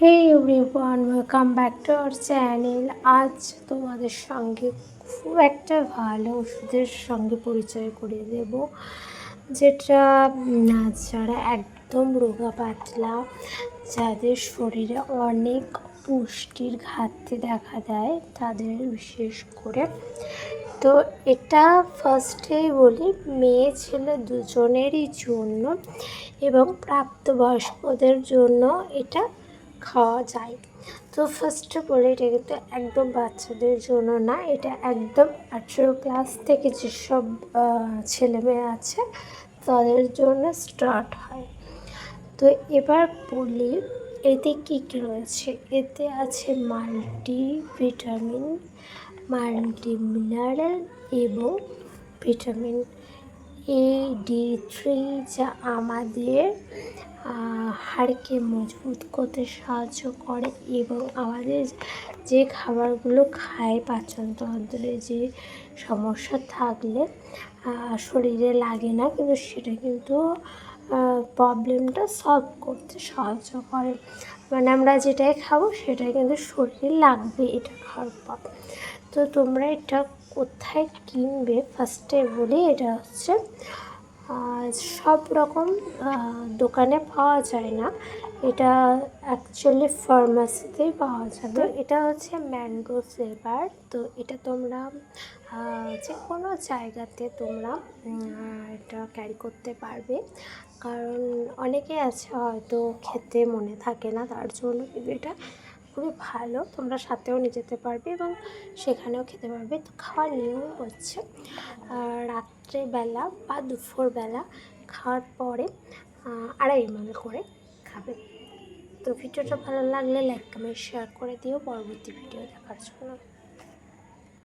Hey everyone, welcome back to our channel. আজ তোমাদের সঙ্গে খুব একটা ভালো ওষুধের সঙ্গে পরিচয় করিয়ে দেব, যেটা যারা একদম রোগা পাতলা, যাদের শরীরে অনেক পুষ্টির ঘাটতি দেখা দেয় তাদের বিশেষ করে। তো এটা ফার্স্টেই বলি, মেয়ে ছেলে দুজনেরই জন্য এবং প্রাপ্তবয়স্কদের জন্য এটা খাওয়া যায়। তো ফার্স্টে বলে, এটা কিন্তু একদম বাচ্চাদের জন্য না, এটা একদম 18+ থেকে যেসব ছেলে মেয়ে আছে তাদের জন্য স্টার্ট হয়। তো এবার বলি এতে কী কী রয়েছে। এতে আছে মাল্টিভিটামিন, মাল্টিমিনারেল এবং ভিটামিন A, D3, যা আমাদের হাড়কে মজবুত করতে সাহায্য করে এবং আমাদের যে খাবারগুলো খায় পাচনতন্ত্রে যে সমস্যা থাকলে শরীরে লাগে না, কিন্তু সেটা কিন্তু প্রবলেমটা সলভ করতে সাহায্য করে। মানে আমরা যেটাই খাবো সেটাই কিন্তু শরীরে লাগবে এটা খাওয়ার পর। তো তোমরা এটা কোথায় কিনবে ফার্স্টে বলি। এটা হচ্ছে সব রকম দোকানে পাওয়া যায় না, এটা অ্যাকচুয়ালি ফার্মাসিতেই পাওয়া যাবে। তো এটা হচ্ছে ম্যাঙ্গো ফ্লেভার। তো এটা তোমরা যে কোনো জায়গাতে তোমরা এটা ক্যারি করতে পারবে, কারণ অনেকে আছে হয়তো খেতে মনে থাকে না, তার জন্য কিন্তু এটা খুবই ভালো। তোমরা সাথেও নিয়ে যেতে পারবে এবং সেখানেও খেতে পারবে। তো খাওয়ার নিয়ম হচ্ছে রাত্রেবেলা বা দুপুরবেলা খাওয়ার পরে 2.5 ml করে খাবে। তো ভিডিওটা ভালো লাগলে লাইক কমেন্ট শেয়ার করে দিও পরবর্তী ভিডিও দেখার জন্য।